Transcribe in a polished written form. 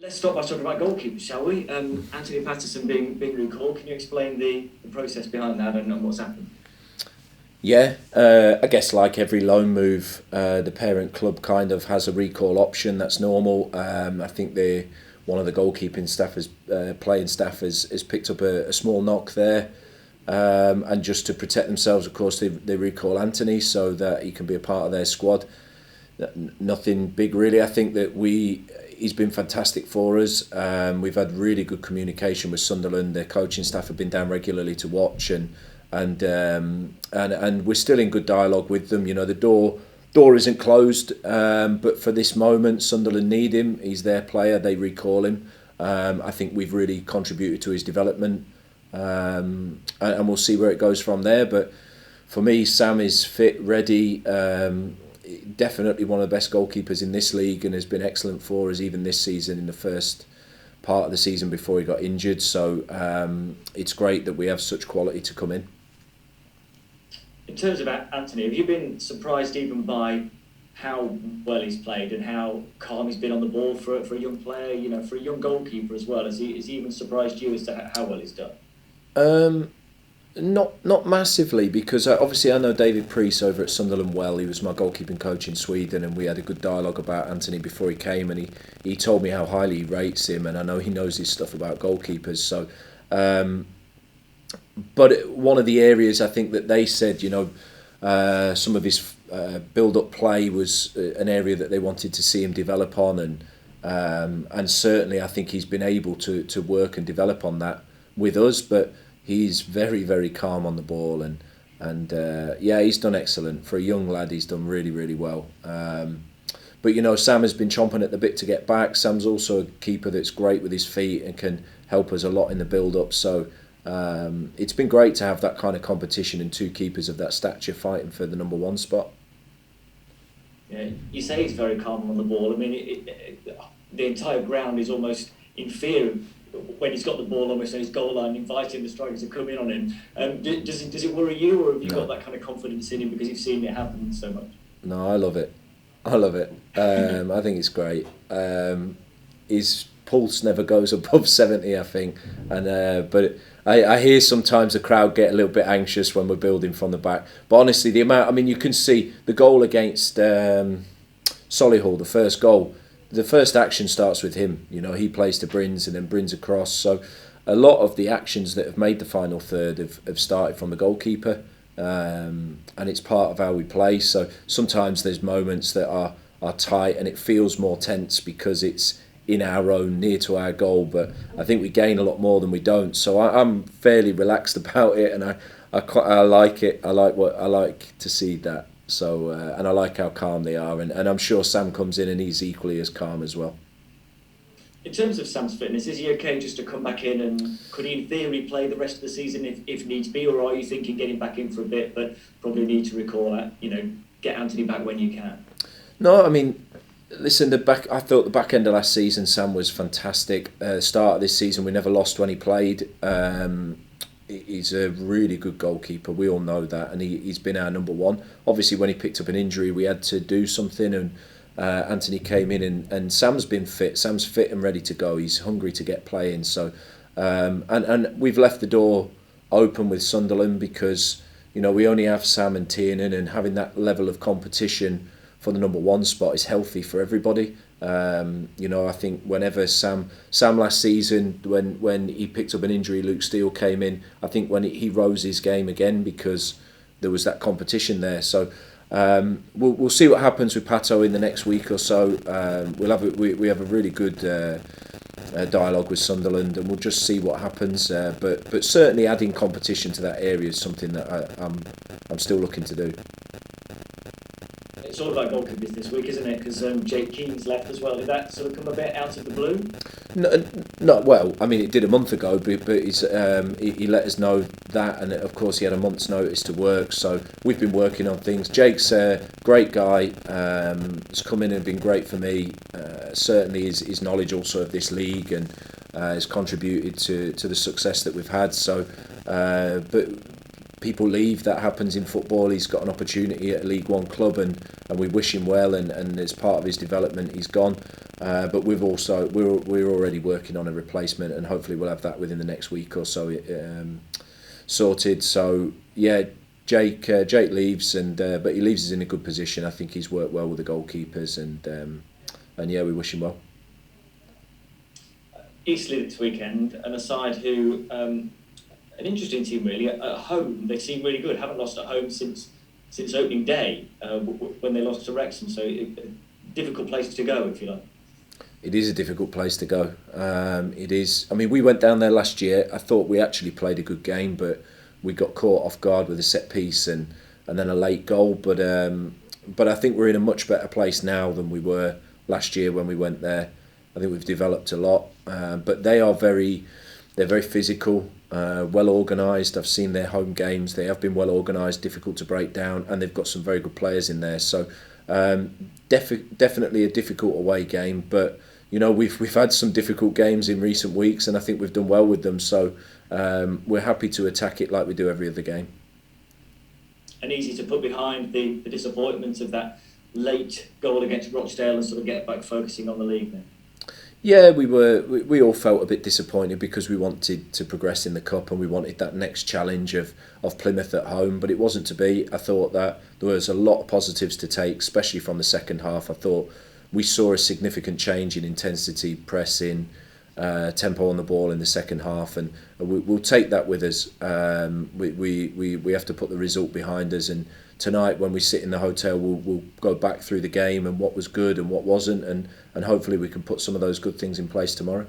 Let's start by talking about goalkeepers, shall we? Anthony Patterson being recalled. Can you explain the process behind that and what's happened? Yeah, I guess like every loan move, the parent club kind of has a recall option. That's normal. I think one of the goalkeeping staff playing staff has picked up a small knock there, and just to protect themselves, of course, they recall Anthony so that he can be a part of their squad. Nothing big really. I think that he's been fantastic for us. We've had really good communication with Sunderland. Their coaching staff have been down regularly to watch, and we're still in good dialogue with them. You know, the door isn't closed, but for this moment, Sunderland need him. He's their player. They recall him. I think we've really contributed to his development, and we'll see where it goes from there. But for me, Sam is fit, ready. Definitely one of the best goalkeepers in this league, and has been excellent for us even this season in the first part of the season before he got injured. So it's great that we have such quality to come in. In terms of Anthony, have you been surprised even by how well he's played and how calm he's been on the ball for a young player? You know, for a young goalkeeper as well. Has he even surprised you as to how well he's done? Not massively, because obviously I know David Priest over at Sunderland well. He was my goalkeeping coach in Sweden, and we had a good dialogue about Anthony before he came, and he told me how highly he rates him, and I know he knows his stuff about goalkeepers. So, but one of the areas I think that they said, you know, some of his build-up play was an area that they wanted to see him develop on, and certainly I think he's been able to work and develop on that with us, but he's very, very calm on the ball, and yeah, he's done excellent. For a young lad, he's done really, really well. But, you know, Sam has been chomping at the bit to get back. Sam's also a keeper that's great with his feet and can help us a lot in the build-up. So it's been great to have that kind of competition and two keepers of that stature fighting for the number one spot. Yeah, you say he's very calm on the ball. I mean, the entire ground is almost in fear when he's got the ball almost on his goal line, inviting the strikers to come in on him. Does it worry you, or have you got that kind of confidence in him because you've seen it happen so much? No, I love it. I think it's great. His pulse never goes above 70, I think. But I hear sometimes the crowd get a little bit anxious when we're building from the back. But honestly, you can see the goal against Solihull, the first goal. The first action starts with him. You know, he plays to Brins and then Brins across. So a lot of the actions that have made the final third have started from the goalkeeper, and it's part of how we play. So sometimes there's moments that are tight and it feels more tense because it's in our own, near to our goal. But I think we gain a lot more than we don't. So I'm fairly relaxed about it, and I like it. I like to see that. So and I like how calm they are, and I'm sure Sam comes in and he's equally as calm as well. In terms of Sam's fitness, is he okay just to come back in, and could he in theory play the rest of the season if needs be, or are you thinking getting back in for a bit but probably need to recall that, you know, get Anthony back when you can? No, I mean, listen, I thought the back end of last season Sam was fantastic. Start of this season we never lost when he played. He's a really good goalkeeper. We all know that, and he's been our number one. Obviously, when he picked up an injury, we had to do something, and Anthony came in, and Sam's been fit. Sam's fit and ready to go. He's hungry to get playing. So, and we've left the door open with Sunderland because, you know, we only have Sam and Tiernan, and having that level of competition for the number one spot is healthy for everybody. You know, I think whenever Sam last season, when he picked up an injury, Luke Steele came in. I think when he rose his game again because there was that competition there. So we'll see what happens with Pato in the next week or so. We have a really good dialogue with Sunderland, and we'll just see what happens. But certainly adding competition to that area is something that I'm still looking to do. It's all about goalkeepers this week, isn't it? Because Jake Keane's left as well. Did that sort of come a bit out of the blue? No, well, I mean, it did a month ago, but he let us know that, and of course he had a month's notice to work, so we've been working on things. Jake's a great guy, has come in and been great for me. Certainly his knowledge also of this league, and has contributed to the success that we've had. So, but people leave, that happens in football. He's got an opportunity at a League One club, and we wish him well, and as part of his development he's gone. But we're already working on a replacement, and hopefully we'll have that within the next week or so sorted. So yeah, Jake leaves, but he leaves us in a good position. I think he's worked well with the goalkeepers, and yeah, we wish him well. Eastleigh this weekend, and a side who, an interesting team really. At home, they seem really good. Haven't lost at home since opening day, when they lost to Wrexham. So a difficult place to go, if you like. It is a difficult place to go. It is. I mean, we went down there last year. I thought we actually played a good game, but we got caught off guard with a set piece and then a late goal. But I think we're in a much better place now than we were last year when we went there. I think we've developed a lot. But they're very physical, well organised. I've seen their home games. They have been well organised, difficult to break down, and they've got some very good players in there. So definitely a difficult away game. But we've had some difficult games in recent weeks, and I think we've done well with them. So we're happy to attack it like we do every other game. And easy to put behind the disappointment of that late goal against Rochdale and sort of get back focusing on the league then. Yeah, we all felt a bit disappointed because we wanted to progress in the cup and we wanted that next challenge of Plymouth at home, but it wasn't to be. I thought that there was a lot of positives to take, especially from the second half. I thought we saw a significant change in intensity, pressing, tempo on the ball in the second half, and we'll take that with us. We have to put the result behind us, and tonight when we sit in the hotel we'll go back through the game and what was good and what wasn't, and hopefully we can put some of those good things in place tomorrow.